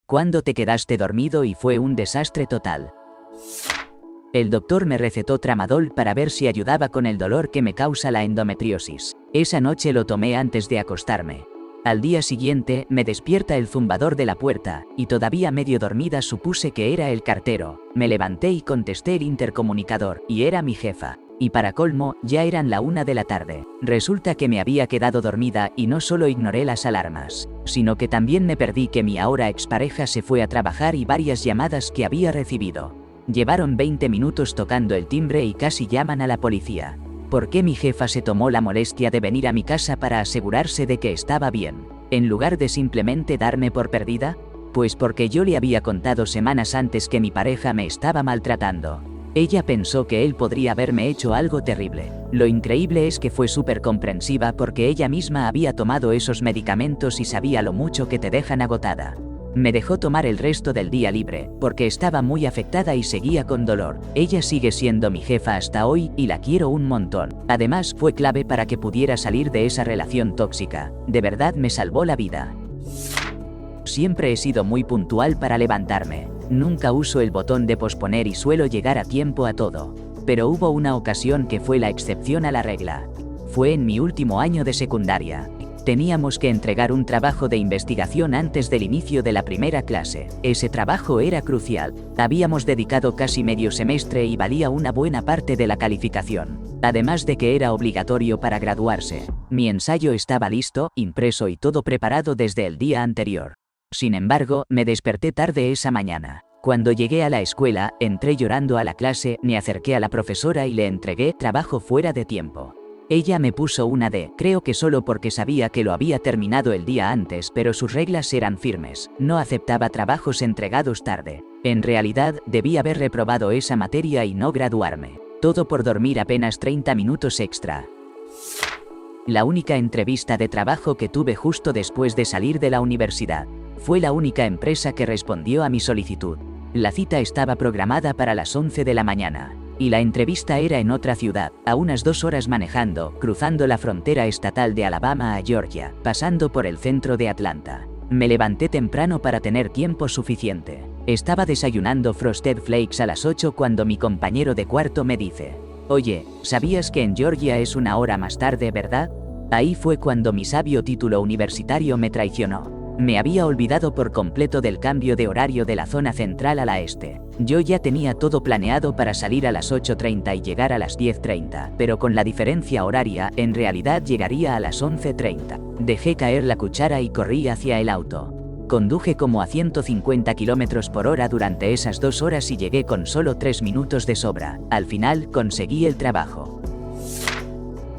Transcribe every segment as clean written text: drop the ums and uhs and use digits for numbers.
¿Cuándo te quedaste dormido y fue un desastre total? El doctor me recetó tramadol para ver si ayudaba con el dolor que me causa la endometriosis. Esa noche lo tomé antes de acostarme. Al día siguiente, me despierta el zumbador de la puerta, y todavía medio dormida supuse que era el cartero. Me levanté y contesté el intercomunicador, y era mi jefa. Y para colmo, ya eran la 1 de la tarde. Resulta que me había quedado dormida y no solo ignoré las alarmas, sino que también me perdí que mi ahora expareja se fue a trabajar y varias llamadas que había recibido. Llevaron 20 minutos tocando el timbre y casi llaman a la policía. ¿Por qué mi jefa se tomó la molestia de venir a mi casa para asegurarse de que estaba bien, en lugar de simplemente darme por perdida? Pues porque yo le había contado semanas antes que mi pareja me estaba maltratando. Ella pensó que él podría haberme hecho algo terrible. Lo increíble es que fue súper comprensiva porque ella misma había tomado esos medicamentos y sabía lo mucho que te dejan agotada. Me dejó tomar el resto del día libre, porque estaba muy afectada y seguía con dolor. Ella sigue siendo mi jefa hasta hoy y la quiero un montón. Además, fue clave para que pudiera salir de esa relación tóxica. De verdad me salvó la vida. Siempre he sido muy puntual para levantarme. Nunca uso el botón de posponer y suelo llegar a tiempo a todo. Pero hubo una ocasión que fue la excepción a la regla. Fue en mi último año de secundaria. Teníamos que entregar un trabajo de investigación antes del inicio de la primera clase. Ese trabajo era crucial. Habíamos dedicado casi medio semestre y valía una buena parte de la calificación. Además de que era obligatorio para graduarse. Mi ensayo estaba listo, impreso y todo preparado desde el día anterior. Sin embargo, me desperté tarde esa mañana. Cuando llegué a la escuela, entré llorando a la clase, me acerqué a la profesora y le entregué trabajo fuera de tiempo. Ella me puso una D, creo que solo porque sabía que lo había terminado el día antes, pero sus reglas eran firmes. No aceptaba trabajos entregados tarde. En realidad, debí haber reprobado esa materia y no graduarme. Todo por dormir apenas 30 minutos extra. La única entrevista de trabajo que tuve justo después de salir de la universidad. Fue la única empresa que respondió a mi solicitud. La cita estaba programada para las 11 de la mañana. Y la entrevista era en otra ciudad, a unas 2 horas manejando, cruzando la frontera estatal de Alabama a Georgia, pasando por el centro de Atlanta. Me levanté temprano para tener tiempo suficiente. Estaba desayunando Frosted Flakes a las 8 cuando mi compañero de cuarto me dice: «Oye, ¿sabías que en Georgia es 1 hora más tarde, verdad?» Ahí fue cuando mi sabio título universitario me traicionó. Me había olvidado por completo del cambio de horario de la zona central a la este. Yo ya tenía todo planeado para salir a las 8:30 y llegar a las 10:30, pero con la diferencia horaria, en realidad llegaría a las 11:30. Dejé caer la cuchara y corrí hacia el auto. Conduje como a 150 km por hora durante esas 2 horas y llegué con solo 3 minutos de sobra. Al final, conseguí el trabajo.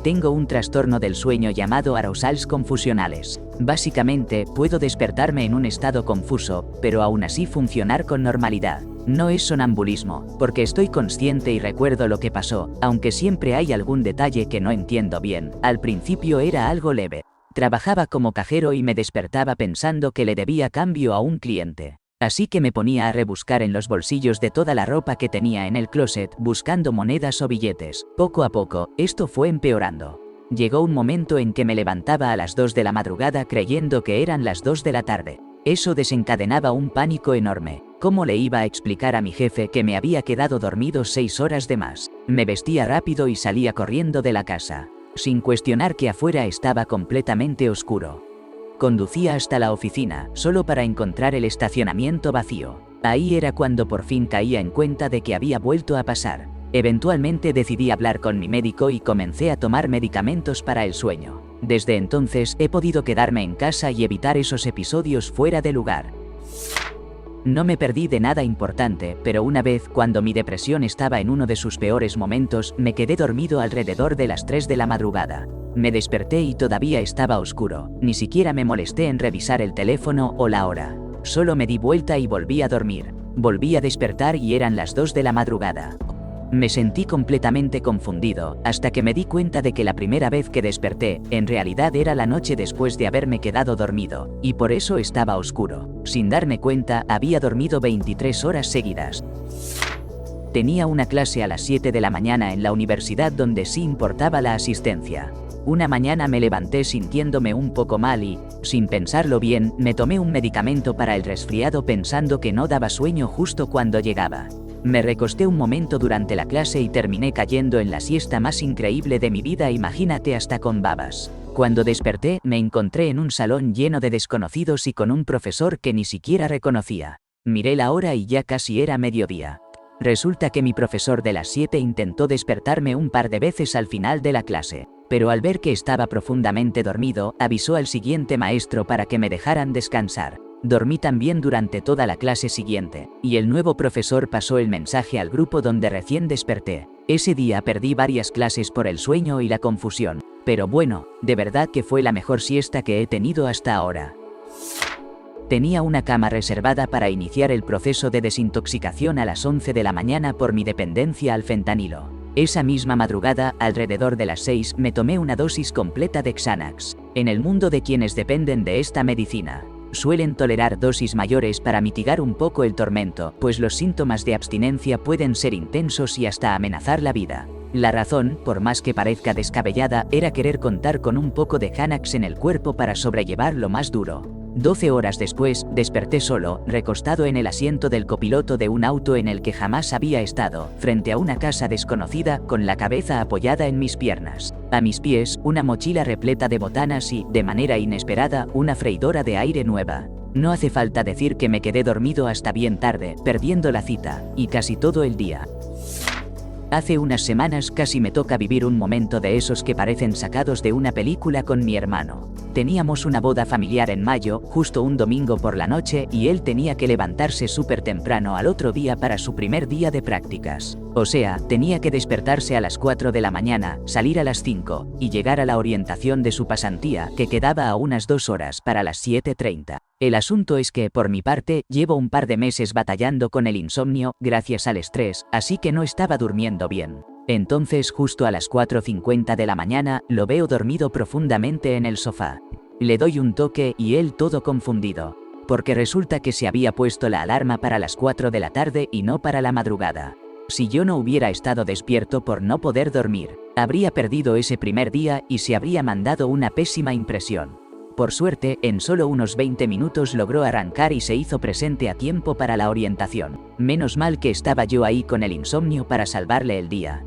Tengo un trastorno del sueño llamado arousals confusionales. Básicamente, puedo despertarme en un estado confuso, pero aún así funcionar con normalidad. No es sonambulismo, porque estoy consciente y recuerdo lo que pasó, aunque siempre hay algún detalle que no entiendo bien. Al principio era algo leve. Trabajaba como cajero y me despertaba pensando que le debía cambio a un cliente. Así que me ponía a rebuscar en los bolsillos de toda la ropa que tenía en el closet, buscando monedas o billetes. Poco a poco, esto fue empeorando. Llegó un momento en que me levantaba a las 2 de la madrugada creyendo que eran las 2 de la tarde. Eso desencadenaba un pánico enorme. ¿Cómo le iba a explicar a mi jefe que me había quedado dormido 6 horas de más? Me vestía rápido y salía corriendo de la casa, sin cuestionar que afuera estaba completamente oscuro. Conducía hasta la oficina, solo para encontrar el estacionamiento vacío. Ahí era cuando por fin caía en cuenta de que había vuelto a pasar. Eventualmente decidí hablar con mi médico y comencé a tomar medicamentos para el sueño. Desde entonces he podido quedarme en casa y evitar esos episodios fuera de lugar. No me perdí de nada importante, pero una vez, cuando mi depresión estaba en uno de sus peores momentos, me quedé dormido alrededor de las 3 de la madrugada. Me desperté y todavía estaba oscuro. Ni siquiera me molesté en revisar el teléfono o la hora. Solo me di vuelta y volví a dormir. Volví a despertar y eran las 2 de la madrugada. Me sentí completamente confundido, hasta que me di cuenta de que la primera vez que desperté, en realidad era la noche después de haberme quedado dormido, y por eso estaba oscuro. Sin darme cuenta, había dormido 23 horas seguidas. Tenía una clase a las 7 de la mañana en la universidad donde sí importaba la asistencia. Una mañana me levanté sintiéndome un poco mal y, sin pensarlo bien, me tomé un medicamento para el resfriado pensando que no daba sueño justo cuando llegaba. Me recosté un momento durante la clase y terminé cayendo en la siesta más increíble de mi vida, imagínate, hasta con babas. Cuando desperté, me encontré en un salón lleno de desconocidos y con un profesor que ni siquiera reconocía. Miré la hora y ya casi era mediodía. Resulta que mi profesor de las 7 intentó despertarme un par de veces al final de la clase, pero al ver que estaba profundamente dormido, avisó al siguiente maestro para que me dejaran descansar. Dormí también durante toda la clase siguiente, y el nuevo profesor pasó el mensaje al grupo donde recién desperté. Ese día perdí varias clases por el sueño y la confusión, pero bueno, de verdad que fue la mejor siesta que he tenido hasta ahora. Tenía una cama reservada para iniciar el proceso de desintoxicación a las 11 de la mañana por mi dependencia al fentanilo. Esa misma madrugada, alrededor de las 6, me tomé una dosis completa de Xanax. En el mundo de quienes dependen de esta medicina, suelen tolerar dosis mayores para mitigar un poco el tormento, pues los síntomas de abstinencia pueden ser intensos y hasta amenazar la vida. La razón, por más que parezca descabellada, era querer contar con un poco de Xanax en el cuerpo para sobrellevar lo más duro. 12 horas después, desperté solo, recostado en el asiento del copiloto de un auto en el que jamás había estado, frente a una casa desconocida, con la cabeza apoyada en mis piernas. A mis pies, una mochila repleta de botanas y, de manera inesperada, una freidora de aire nueva. No hace falta decir que me quedé dormido hasta bien tarde, perdiendo la cita, y casi todo el día. Hace unas semanas casi me toca vivir un momento de esos que parecen sacados de una película con mi hermano. Teníamos una boda familiar en mayo, justo un domingo por la noche, y él tenía que levantarse súper temprano al otro día para su primer día de prácticas. O sea, tenía que despertarse a las 4 de la mañana, salir a las 5, y llegar a la orientación de su pasantía, que quedaba a unas 2 horas para las 7:30. El asunto es que, por mi parte, llevo un par de meses batallando con el insomnio, gracias al estrés, así que no estaba durmiendo bien. Entonces, justo a las 4:50 de la mañana, lo veo dormido profundamente en el sofá. Le doy un toque y él todo confundido, porque resulta que se había puesto la alarma para las 4 de la tarde y no para la madrugada. Si yo no hubiera estado despierto por no poder dormir, habría perdido ese primer día y se habría mandado una pésima impresión. Por suerte, en solo unos 20 minutos logró arrancar y se hizo presente a tiempo para la orientación. Menos mal que estaba yo ahí con el insomnio para salvarle el día.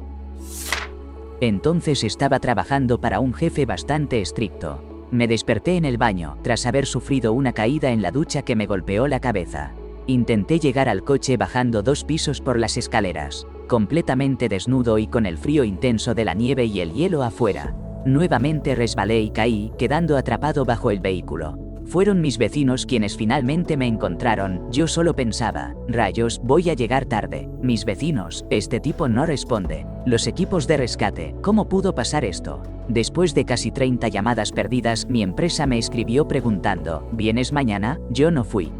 Entonces estaba trabajando para un jefe bastante estricto. Me desperté en el baño, tras haber sufrido una caída en la ducha que me golpeó la cabeza. Intenté llegar al coche bajando 2 pisos por las escaleras, completamente desnudo y con el frío intenso de la nieve y el hielo afuera. Nuevamente resbalé y caí, quedando atrapado bajo el vehículo. Fueron mis vecinos quienes finalmente me encontraron. Yo solo pensaba, rayos, voy a llegar tarde. Mis vecinos, este tipo no responde. Los equipos de rescate, ¿cómo pudo pasar esto? Después de casi 30 llamadas perdidas, mi empresa me escribió preguntando, ¿vienes mañana? Yo no fui.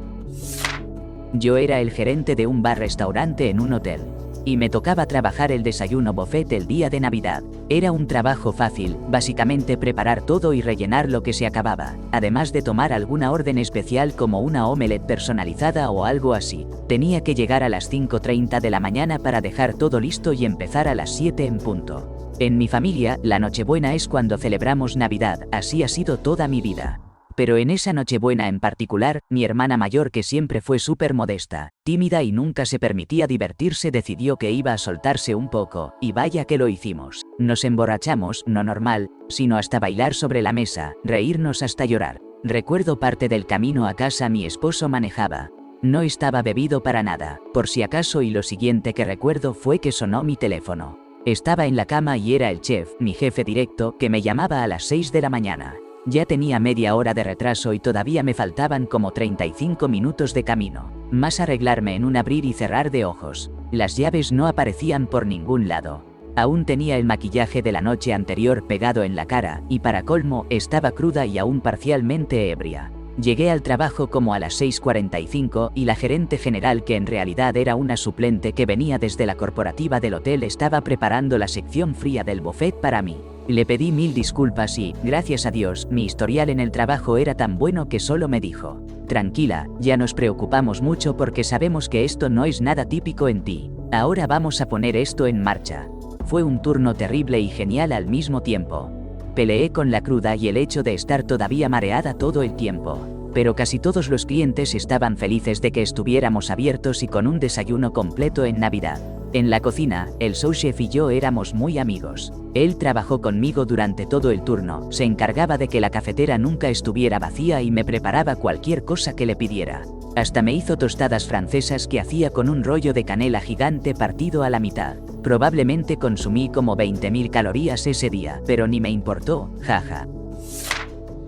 Yo era el gerente de un bar-restaurante en un hotel. Y me tocaba trabajar el desayuno buffet el día de Navidad. Era un trabajo fácil, básicamente preparar todo y rellenar lo que se acababa, además de tomar alguna orden especial como una omelette personalizada o algo así. Tenía que llegar a las 5:30 de la mañana para dejar todo listo y empezar a las 7 en punto. En mi familia, la Nochebuena es cuando celebramos Navidad, así ha sido toda mi vida. Pero en esa Nochebuena en particular, mi hermana mayor, que siempre fue súper modesta, tímida y nunca se permitía divertirse, decidió que iba a soltarse un poco, y vaya que lo hicimos. Nos emborrachamos, no normal, sino hasta bailar sobre la mesa, reírnos hasta llorar. Recuerdo parte del camino a casa mi esposo manejaba. No estaba bebido para nada, por si acaso, y lo siguiente que recuerdo fue que sonó mi teléfono. Estaba en la cama y era el chef, mi jefe directo, que me llamaba a las 6 de la mañana. Ya tenía media hora de retraso y todavía me faltaban como 35 minutos de camino, más arreglarme en un abrir y cerrar de ojos. Las llaves no aparecían por ningún lado. Aún tenía el maquillaje de la noche anterior pegado en la cara, y para colmo, estaba cruda y aún parcialmente ebria. Llegué al trabajo como a las 6:45 y la gerente general, que en realidad era una suplente que venía desde la corporativa del hotel, estaba preparando la sección fría del buffet para mí. Le pedí 1000 disculpas y, gracias a Dios, mi historial en el trabajo era tan bueno que solo me dijo: tranquila, ya nos preocupamos mucho porque sabemos que esto no es nada típico en ti. Ahora vamos a poner esto en marcha. Fue un turno terrible y genial al mismo tiempo. Peleé con la cruda y el hecho de estar todavía mareada todo el tiempo. Pero casi todos los clientes estaban felices de que estuviéramos abiertos y con un desayuno completo en Navidad. En la cocina, el sous chef y yo éramos muy amigos. Él trabajó conmigo durante todo el turno, se encargaba de que la cafetera nunca estuviera vacía y me preparaba cualquier cosa que le pidiera. Hasta me hizo tostadas francesas que hacía con un rollo de canela gigante partido a la mitad. Probablemente consumí como 20.000 calorías ese día, pero ni me importó, jaja.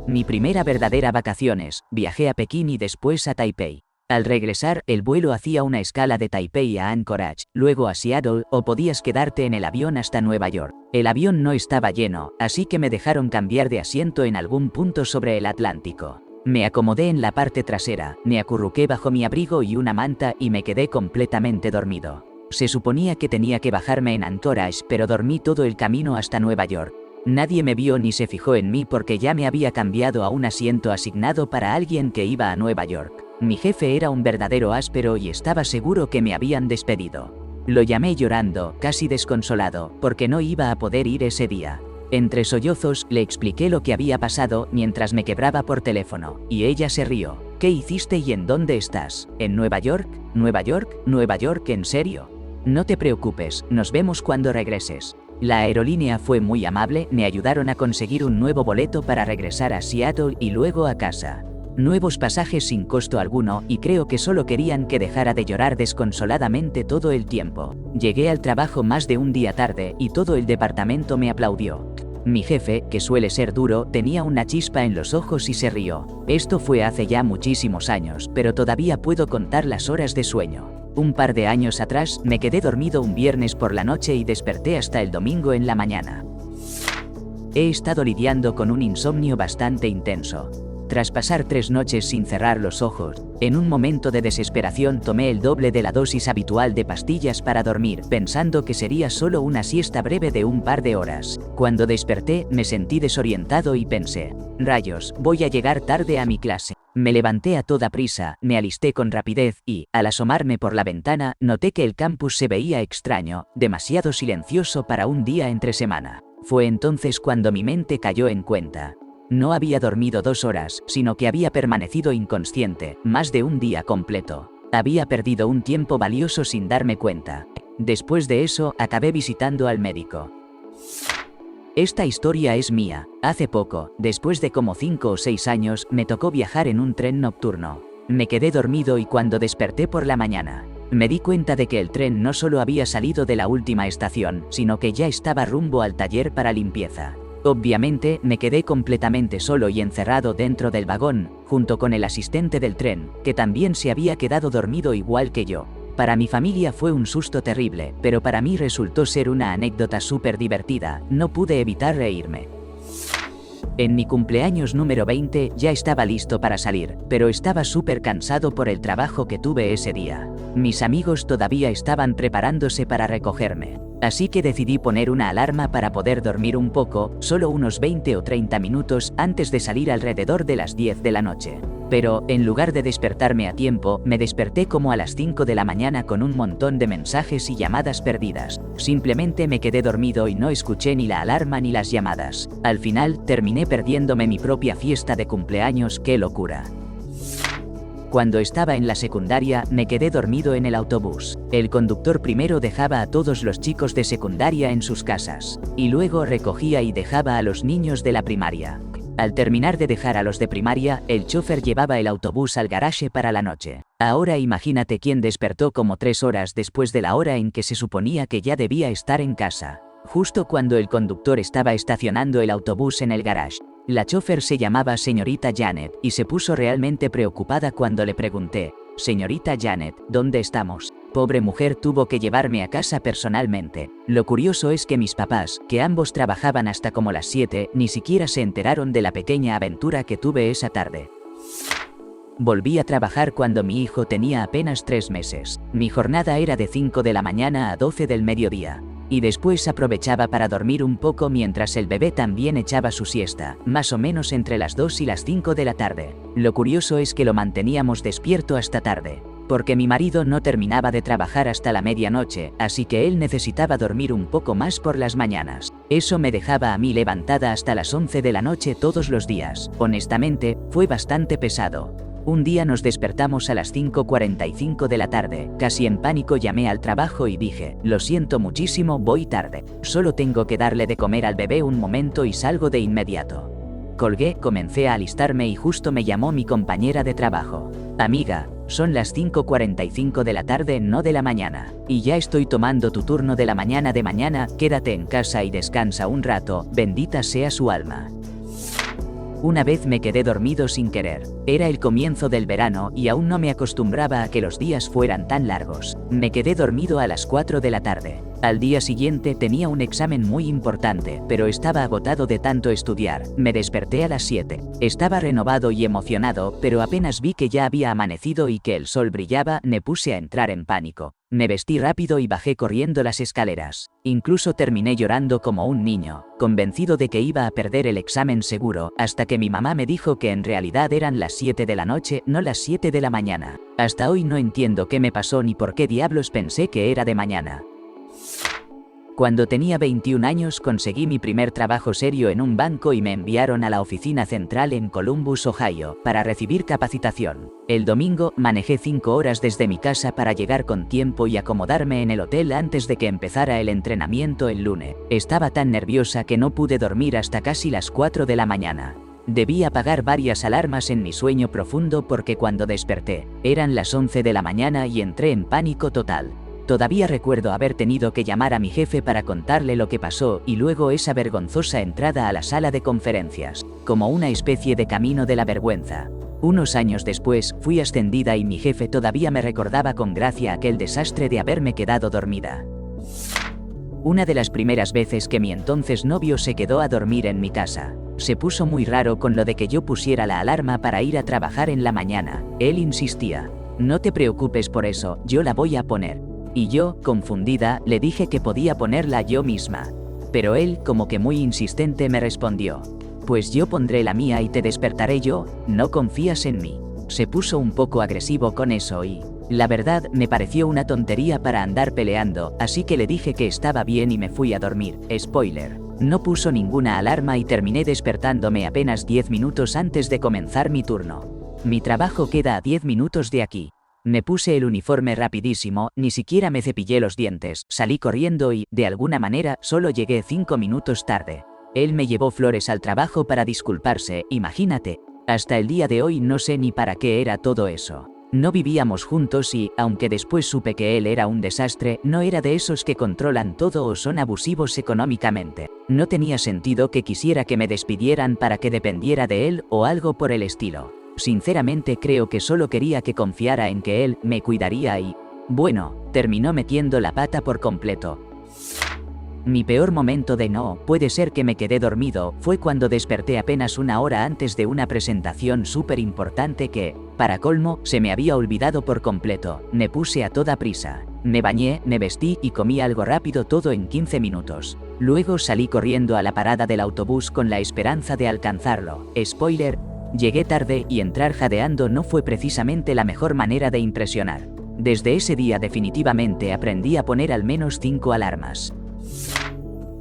Mi primera verdadera vacaciones, viajé a Pekín y después a Taipei. Al regresar, el vuelo hacía una escala de Taipei a Anchorage, luego a Seattle, o podías quedarte en el avión hasta Nueva York. El avión no estaba lleno, así que me dejaron cambiar de asiento en algún punto sobre el Atlántico. Me acomodé en la parte trasera, me acurruqué bajo mi abrigo y una manta y me quedé completamente dormido. Se suponía que tenía que bajarme en Anchorage, pero dormí todo el camino hasta Nueva York. Nadie me vio ni se fijó en mí porque ya me había cambiado a un asiento asignado para alguien que iba a Nueva York. Mi jefe era un verdadero áspero y estaba seguro que me habían despedido. Lo llamé llorando, casi desconsolado, porque no iba a poder ir ese día. Entre sollozos, le expliqué lo que había pasado mientras me quebraba por teléfono, y ella se rió. ¿Qué hiciste y en dónde estás? ¿En Nueva York? ¿Nueva York? ¿Nueva York? ¿En serio? No te preocupes, nos vemos cuando regreses. La aerolínea fue muy amable, me ayudaron a conseguir un nuevo boleto para regresar a Seattle y luego a casa. Nuevos pasajes sin costo alguno, y creo que solo querían que dejara de llorar desconsoladamente todo el tiempo. Llegué al trabajo más de un día tarde y todo el departamento me aplaudió. Mi jefe, que suele ser duro, tenía una chispa en los ojos y se rió. Esto fue hace ya muchísimos años, pero todavía puedo contar las horas de sueño. Un par de años atrás, me quedé dormido un viernes por la noche y desperté hasta el domingo en la mañana. He estado lidiando con un insomnio bastante intenso. Tras pasar 3 noches sin cerrar los ojos, en un momento de desesperación tomé el doble de la dosis habitual de pastillas para dormir, pensando que sería solo una siesta breve de un par de horas. Cuando desperté, me sentí desorientado y pensé, rayos, voy a llegar tarde a mi clase. Me levanté a toda prisa, me alisté con rapidez y, al asomarme por la ventana, noté que el campus se veía extraño, demasiado silencioso para un día entre semana. Fue entonces cuando mi mente cayó en cuenta. No había dormido 2 horas, sino que había permanecido inconsciente, más de un día completo. Había perdido un tiempo valioso sin darme cuenta. Después de eso, acabé visitando al médico. Esta historia es mía. Hace poco, después de como 5 o 6 años, me tocó viajar en un tren nocturno. Me quedé dormido y cuando desperté por la mañana, me di cuenta de que el tren no solo había salido de la última estación, sino que ya estaba rumbo al taller para limpieza. Obviamente, me quedé completamente solo y encerrado dentro del vagón, junto con el asistente del tren, que también se había quedado dormido igual que yo. Para mi familia fue un susto terrible, pero para mí resultó ser una anécdota súper divertida, no pude evitar reírme. En mi cumpleaños número 20 ya estaba listo para salir, pero estaba súper cansado por el trabajo que tuve ese día. Mis amigos todavía estaban preparándose para recogerme. Así que decidí poner una alarma para poder dormir un poco, solo unos 20 o 30 minutos antes de salir alrededor de las 10 de la noche. Pero, en lugar de despertarme a tiempo, me desperté como a las 5 de la mañana con un montón de mensajes y llamadas perdidas. Simplemente me quedé dormido y no escuché ni la alarma ni las llamadas. Al final, terminé perdiéndome mi propia fiesta de cumpleaños, ¡qué locura! Cuando estaba en la secundaria, me quedé dormido en el autobús. El conductor primero dejaba a todos los chicos de secundaria en sus casas, y luego recogía y dejaba a los niños de la primaria. Al terminar de dejar a los de primaria, el chofer llevaba el autobús al garaje para la noche. Ahora imagínate quién despertó como 3 horas después de la hora en que se suponía que ya debía estar en casa. Justo cuando el conductor estaba estacionando el autobús en el garage. La chofer se llamaba señorita Janet y se puso realmente preocupada cuando le pregunté, «Señorita Janet, ¿dónde estamos?». Pobre mujer tuvo que llevarme a casa personalmente. Lo curioso es que mis papás, que ambos trabajaban hasta como las 7, ni siquiera se enteraron de la pequeña aventura que tuve esa tarde. Volví a trabajar cuando mi hijo tenía apenas 3 meses. Mi jornada era de 5 de la mañana a 12 del mediodía. Y después aprovechaba para dormir un poco mientras el bebé también echaba su siesta, más o menos entre las 2 y las 5 de la tarde. Lo curioso es que lo manteníamos despierto hasta tarde, porque mi marido no terminaba de trabajar hasta la medianoche, así que él necesitaba dormir un poco más por las mañanas. Eso me dejaba a mí levantada hasta las 11 de la noche todos los días. Honestamente, fue bastante pesado. Un día nos despertamos a las 5:45 de la tarde. Casi en pánico llamé al trabajo y dije, lo siento muchísimo, voy tarde. Solo tengo que darle de comer al bebé un momento y salgo de inmediato. Colgué, comencé a alistarme y justo me llamó mi compañera de trabajo. Amiga, son las 5:45 de la tarde, no de la mañana. Y ya estoy tomando tu turno de la mañana, quédate en casa y descansa un rato, bendita sea su alma. Una vez me quedé dormido sin querer. Era el comienzo del verano y aún no me acostumbraba a que los días fueran tan largos. Me quedé dormido a las 4 de la tarde. Al día siguiente tenía un examen muy importante, pero estaba agotado de tanto estudiar. Me desperté a las 7. Estaba renovado y emocionado, pero apenas vi que ya había amanecido y que el sol brillaba, me puse a entrar en pánico. Me vestí rápido y bajé corriendo las escaleras. Incluso terminé llorando como un niño, convencido de que iba a perder el examen seguro, hasta que mi mamá me dijo que en realidad eran las 7 de la noche, no las 7 de la mañana. Hasta hoy no entiendo qué me pasó ni por qué diablos pensé que era de mañana. Cuando tenía 21 años conseguí mi primer trabajo serio en un banco y me enviaron a la oficina central en Columbus, Ohio, para recibir capacitación. El domingo, manejé 5 horas desde mi casa para llegar con tiempo y acomodarme en el hotel antes de que empezara el entrenamiento el lunes. Estaba tan nerviosa que no pude dormir hasta casi las 4 de la mañana. Debí apagar varias alarmas en mi sueño profundo porque cuando desperté, eran las 11 de la mañana y entré en pánico total. Todavía recuerdo haber tenido que llamar a mi jefe para contarle lo que pasó y luego esa vergonzosa entrada a la sala de conferencias, como una especie de camino de la vergüenza. Unos años después, fui ascendida y mi jefe todavía me recordaba con gracia aquel desastre de haberme quedado dormida. Una de las primeras veces que mi entonces novio se quedó a dormir en mi casa. Se puso muy raro con lo de que yo pusiera la alarma para ir a trabajar en la mañana. Él insistía, no te preocupes por eso, yo la voy a poner. Y yo, confundida, le dije que podía ponerla yo misma. Pero él, como que muy insistente, me respondió, pues yo pondré la mía y te despertaré yo, ¿no confías en mí? Se puso un poco agresivo con eso y, la verdad, me pareció una tontería para andar peleando, así que le dije que estaba bien y me fui a dormir. Spoiler, no puso ninguna alarma y terminé despertándome apenas 10 minutos antes de comenzar mi turno. Mi trabajo queda a 10 minutos de aquí. Me puse el uniforme rapidísimo, ni siquiera me cepillé los dientes, salí corriendo y, de alguna manera, solo llegué 5 minutos tarde. Él me llevó flores al trabajo para disculparse, imagínate. Hasta el día de hoy no sé ni para qué era todo eso. No vivíamos juntos y, aunque después supe que él era un desastre, no era de esos que controlan todo o son abusivos económicamente. No tenía sentido que quisiera que me despidieran para que dependiera de él o algo por el estilo. Sinceramente creo que solo quería que confiara en que él me cuidaría y, bueno, terminó metiendo la pata por completo. Mi peor momento de no puede ser que me quedé dormido fue cuando desperté apenas una hora antes de una presentación súper importante que, para colmo, se me había olvidado por completo. Me puse a toda prisa. Me bañé, me vestí y comí algo rápido todo en 15 minutos. Luego salí corriendo a la parada del autobús con la esperanza de alcanzarlo. Spoiler, llegué tarde y entrar jadeando no fue precisamente la mejor manera de impresionar. Desde ese día definitivamente aprendí a poner al menos 5 alarmas.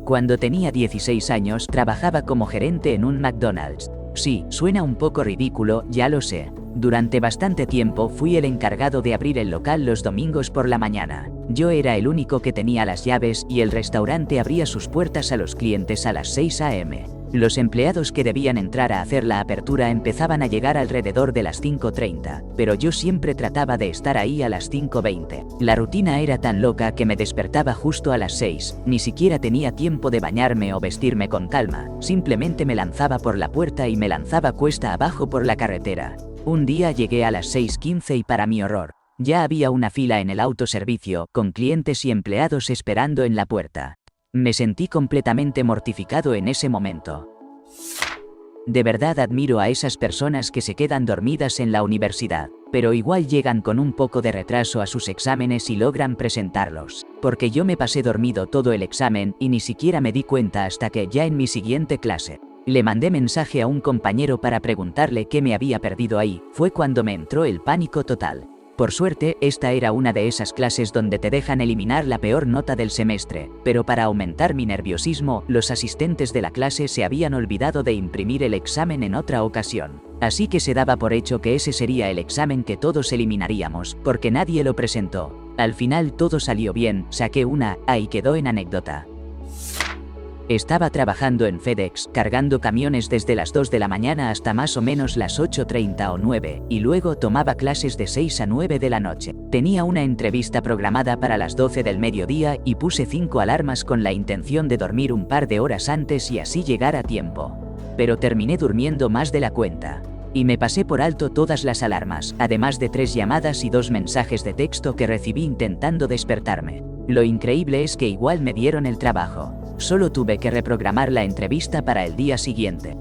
Cuando tenía 16 años trabajaba como gerente en un McDonald's. Sí, suena un poco ridículo, ya lo sé. Durante bastante tiempo fui el encargado de abrir el local los domingos por la mañana. Yo era el único que tenía las llaves y el restaurante abría sus puertas a los clientes a las 6 a.m. Los empleados que debían entrar a hacer la apertura empezaban a llegar alrededor de las 5:30, pero yo siempre trataba de estar ahí a las 5:20. La rutina era tan loca que me despertaba justo a las 6, ni siquiera tenía tiempo de bañarme o vestirme con calma, simplemente me lanzaba por la puerta y me lanzaba cuesta abajo por la carretera. Un día llegué a las 6:15 y para mi horror, ya había una fila en el autoservicio, con clientes y empleados esperando en la puerta. Me sentí completamente mortificado en ese momento. De verdad admiro a esas personas que se quedan dormidas en la universidad, pero igual llegan con un poco de retraso a sus exámenes y logran presentarlos. Porque yo me pasé dormido todo el examen y ni siquiera me di cuenta hasta que ya en mi siguiente clase le mandé mensaje a un compañero para preguntarle qué me había perdido ahí. Fue cuando me entró el pánico total. Por suerte, esta era una de esas clases donde te dejan eliminar la peor nota del semestre, pero para aumentar mi nerviosismo, los asistentes de la clase se habían olvidado de imprimir el examen en otra ocasión. Así que se daba por hecho que ese sería el examen que todos eliminaríamos, porque nadie lo presentó. Al final todo salió bien, saqué una A y quedó en anécdota. Estaba trabajando en FedEx, cargando camiones desde las 2 de la mañana hasta más o menos las 8:30 o 9, y luego tomaba clases de 6 a 9 de la noche. Tenía una entrevista programada para las 12 del mediodía y puse 5 alarmas con la intención de dormir un par de horas antes y así llegar a tiempo. Pero terminé durmiendo más de la cuenta. Y me pasé por alto todas las alarmas, además de 3 llamadas y 2 mensajes de texto que recibí intentando despertarme. Lo increíble es que igual me dieron el trabajo. Solo tuve que reprogramar la entrevista para el día siguiente.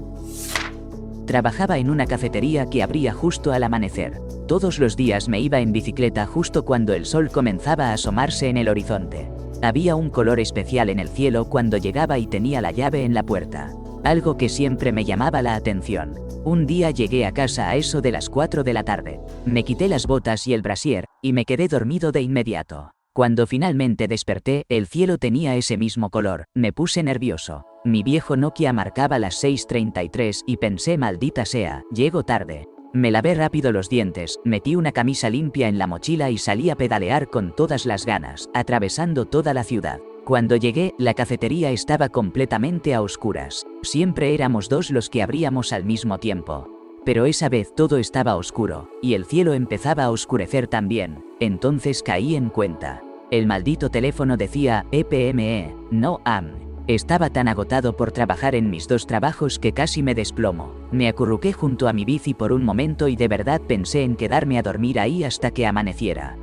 Trabajaba en una cafetería que abría justo al amanecer. Todos los días me iba en bicicleta justo cuando el sol comenzaba a asomarse en el horizonte. Había un color especial en el cielo cuando llegaba y tenía la llave en la puerta. Algo que siempre me llamaba la atención. Un día llegué a casa a eso de las 4 de la tarde. Me quité las botas y el brasier, y me quedé dormido de inmediato. Cuando finalmente desperté, el cielo tenía ese mismo color. Me puse nervioso. Mi viejo Nokia marcaba las 6:33 y pensé, maldita sea, llego tarde. Me lavé rápido los dientes, metí una camisa limpia en la mochila y salí a pedalear con todas las ganas, atravesando toda la ciudad. Cuando llegué, la cafetería estaba completamente a oscuras. Siempre éramos 2 los que abríamos al mismo tiempo. Pero esa vez todo estaba oscuro, y el cielo empezaba a oscurecer también. Entonces caí en cuenta. El maldito teléfono decía EPME, no AM. Estaba tan agotado por trabajar en mis 2 trabajos que casi me desplomo. Me acurruqué junto a mi bici por un momento y de verdad pensé en quedarme a dormir ahí hasta que amaneciera.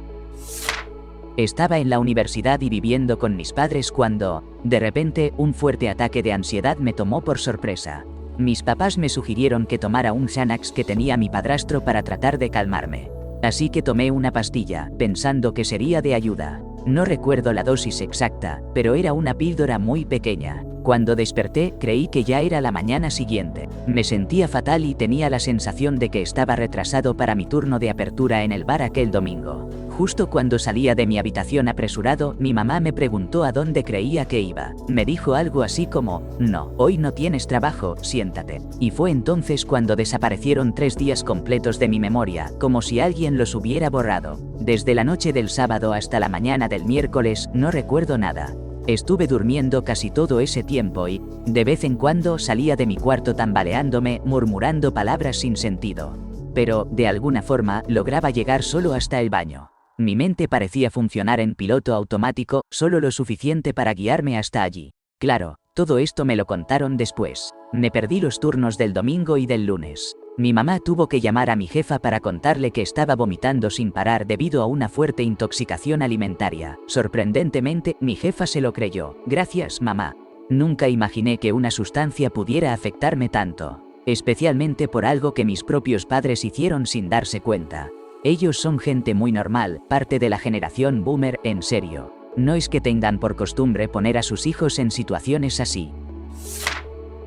Estaba en la universidad y viviendo con mis padres cuando, de repente, un fuerte ataque de ansiedad me tomó por sorpresa. Mis papás me sugirieron que tomara un Xanax que tenía mi padrastro para tratar de calmarme. Así que tomé una pastilla, pensando que sería de ayuda. No recuerdo la dosis exacta, pero era una píldora muy pequeña. Cuando desperté, creí que ya era la mañana siguiente. Me sentía fatal y tenía la sensación de que estaba retrasado para mi turno de apertura en el bar aquel domingo. Justo cuando salía de mi habitación apresurado, mi mamá me preguntó a dónde creía que iba. Me dijo algo así como, no, hoy no tienes trabajo, siéntate. Y fue entonces cuando desaparecieron 3 días completos de mi memoria, como si alguien los hubiera borrado. Desde la noche del sábado hasta la mañana del miércoles, no recuerdo nada. Estuve durmiendo casi todo ese tiempo y, de vez en cuando, salía de mi cuarto tambaleándome, murmurando palabras sin sentido. Pero, de alguna forma, lograba llegar solo hasta el baño. Mi mente parecía funcionar en piloto automático, solo lo suficiente para guiarme hasta allí. Claro, todo esto me lo contaron después. Me perdí los turnos del domingo y del lunes. Mi mamá tuvo que llamar a mi jefa para contarle que estaba vomitando sin parar debido a una fuerte intoxicación alimentaria. Sorprendentemente, mi jefa se lo creyó. Gracias, mamá. Nunca imaginé que una sustancia pudiera afectarme tanto. Especialmente por algo que mis propios padres hicieron sin darse cuenta. Ellos son gente muy normal, parte de la generación boomer, en serio. No es que tengan por costumbre poner a sus hijos en situaciones así.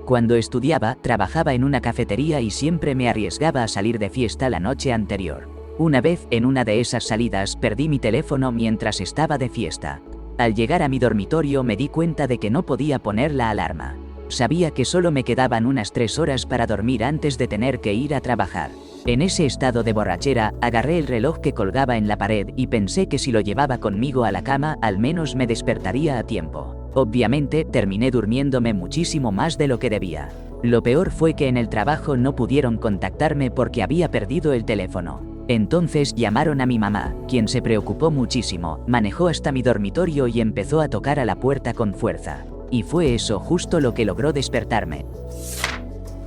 Cuando estudiaba, trabajaba en una cafetería y siempre me arriesgaba a salir de fiesta la noche anterior. Una vez, en una de esas salidas, perdí mi teléfono mientras estaba de fiesta. Al llegar a mi dormitorio me di cuenta de que no podía poner la alarma. Sabía que solo me quedaban unas 3 horas para dormir antes de tener que ir a trabajar. En ese estado de borrachera, agarré el reloj que colgaba en la pared y pensé que si lo llevaba conmigo a la cama, al menos me despertaría a tiempo. Obviamente, terminé durmiéndome muchísimo más de lo que debía. Lo peor fue que en el trabajo no pudieron contactarme porque había perdido el teléfono. Entonces llamaron a mi mamá, quien se preocupó muchísimo, manejó hasta mi dormitorio y empezó a tocar a la puerta con fuerza. Y fue eso justo lo que logró despertarme.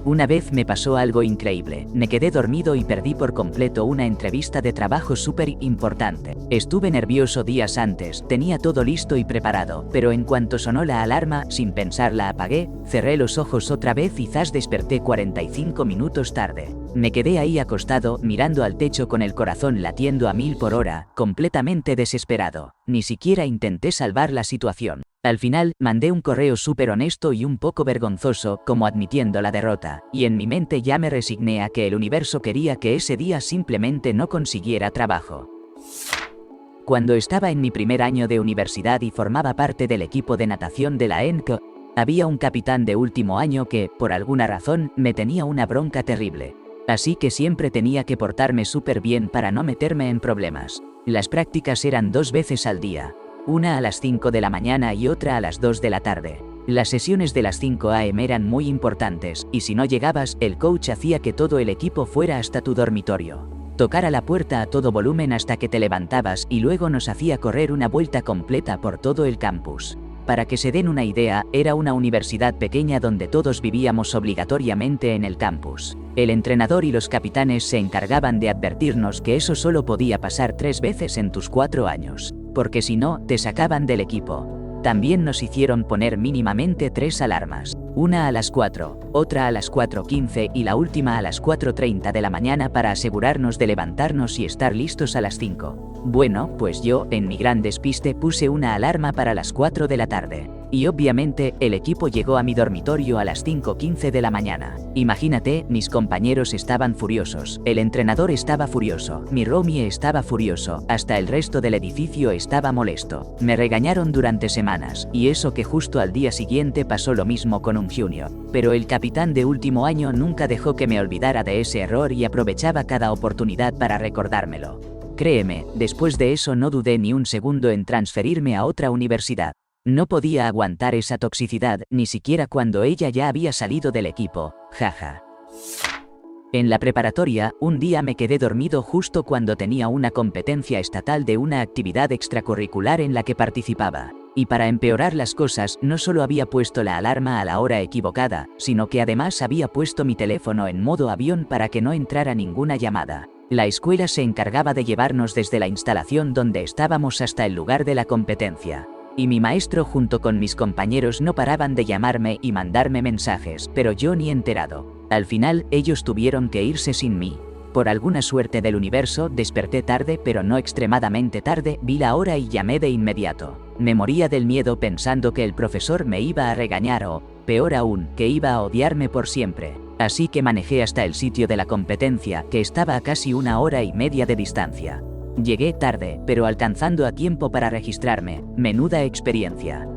Una vez me pasó algo increíble. Me quedé dormido y perdí por completo una entrevista de trabajo súper importante. Estuve nervioso días antes, tenía todo listo y preparado, pero en cuanto sonó la alarma, sin pensar la apagué, cerré los ojos otra vez y zas desperté 45 minutos tarde. Me quedé ahí acostado, mirando al techo con el corazón latiendo a 1000 por hora, completamente desesperado. Ni siquiera intenté salvar la situación. Al final, mandé un correo súper honesto y un poco vergonzoso, como admitiendo la derrota, y en mi mente ya me resigné a que el universo quería que ese día simplemente no consiguiera trabajo. Cuando estaba en mi primer año de universidad y formaba parte del equipo de natación de la ENC, había un capitán de último año que, por alguna razón, me tenía una bronca terrible. Así que siempre tenía que portarme súper bien para no meterme en problemas. Las prácticas eran 2 veces al día, una a las 5 de la mañana y otra a las 2 de la tarde. Las sesiones de las 5 a.m. eran muy importantes, y si no llegabas, el coach hacía que todo el equipo fuera hasta tu dormitorio. Tocar a la puerta a todo volumen hasta que te levantabas y luego nos hacía correr una vuelta completa por todo el campus. Para que se den una idea, era una universidad pequeña donde todos vivíamos obligatoriamente en el campus. El entrenador y los capitanes se encargaban de advertirnos que eso solo podía pasar 3 veces en tus 4 años, porque si no, te sacaban del equipo. También nos hicieron poner mínimamente 3 alarmas, una a las 4, otra a las 4:15 y la última a las 4:30 de la mañana para asegurarnos de levantarnos y estar listos a las 5. Bueno, pues yo, en mi gran despiste, puse una alarma para las 4 de la tarde. Y obviamente, el equipo llegó a mi dormitorio a las 5:15 de la mañana. Imagínate, mis compañeros estaban furiosos, el entrenador estaba furioso, mi roomie estaba furioso, hasta el resto del edificio estaba molesto. Me regañaron durante semanas, y eso que justo al día siguiente pasó lo mismo con un junior. Pero el capitán de último año nunca dejó que me olvidara de ese error y aprovechaba cada oportunidad para recordármelo. Créeme, después de eso no dudé ni un segundo en transferirme a otra universidad. No podía aguantar esa toxicidad, ni siquiera cuando ella ya había salido del equipo, jaja. En la preparatoria, un día me quedé dormido justo cuando tenía una competencia estatal de una actividad extracurricular en la que participaba. Y para empeorar las cosas, no solo había puesto la alarma a la hora equivocada, sino que además había puesto mi teléfono en modo avión para que no entrara ninguna llamada. La escuela se encargaba de llevarnos desde la instalación donde estábamos hasta el lugar de la competencia. Y mi maestro junto con mis compañeros no paraban de llamarme y mandarme mensajes, pero yo ni enterado. Al final, ellos tuvieron que irse sin mí. Por alguna suerte del universo, desperté tarde, pero no extremadamente tarde, vi la hora y llamé de inmediato. Me moría del miedo pensando que el profesor me iba a regañar o, peor aún, que iba a odiarme por siempre. Así que manejé hasta el sitio de la competencia, que estaba a casi 1 hora y media de distancia. Llegué tarde, pero alcanzando a tiempo para registrarme. Menuda experiencia.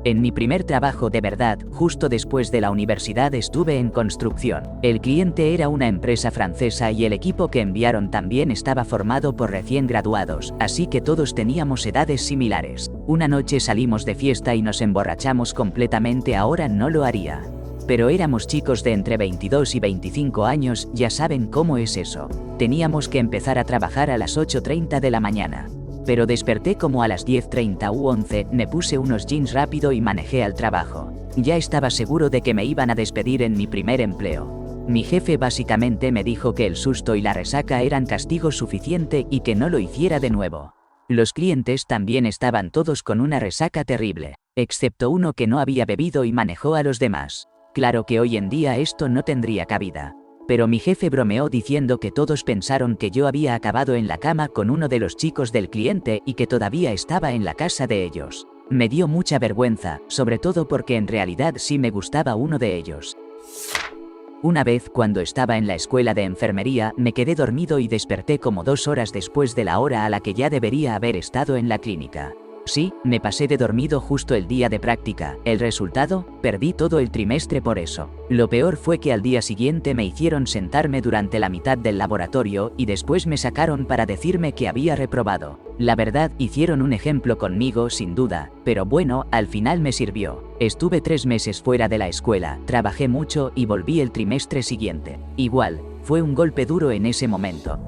En mi primer trabajo de verdad, justo después de la universidad estuve en construcción. El cliente era una empresa francesa y el equipo que enviaron también estaba formado por recién graduados, así que todos teníamos edades similares. Una noche salimos de fiesta y nos emborrachamos completamente, ahora no lo haría. Pero éramos chicos de entre 22 y 25 años, ya saben cómo es eso. Teníamos que empezar a trabajar a las 8:30 de la mañana. Pero desperté como a las 10:30 u 11, me puse unos jeans rápido y manejé al trabajo. Ya estaba seguro de que me iban a despedir en mi primer empleo. Mi jefe básicamente me dijo que el susto y la resaca eran castigo suficiente y que no lo hiciera de nuevo. Los clientes también estaban todos con una resaca terrible, excepto uno que no había bebido y manejó a los demás. Claro que hoy en día esto no tendría cabida. Pero mi jefe bromeó diciendo que todos pensaron que yo había acabado en la cama con uno de los chicos del cliente y que todavía estaba en la casa de ellos. Me dio mucha vergüenza, sobre todo porque en realidad sí me gustaba uno de ellos. Una vez, cuando estaba en la escuela de enfermería, me quedé dormido y desperté como 2 horas después de la hora a la que ya debería haber estado en la clínica. Sí, me pasé de dormido justo el día de práctica. ¿El resultado? Perdí todo el trimestre por eso. Lo peor fue que al día siguiente me hicieron sentarme durante la mitad del laboratorio y después me sacaron para decirme que había reprobado. La verdad, hicieron un ejemplo conmigo sin duda, pero bueno, al final me sirvió. Estuve 3 meses fuera de la escuela, trabajé mucho y volví el trimestre siguiente. Igual, fue un golpe duro en ese momento.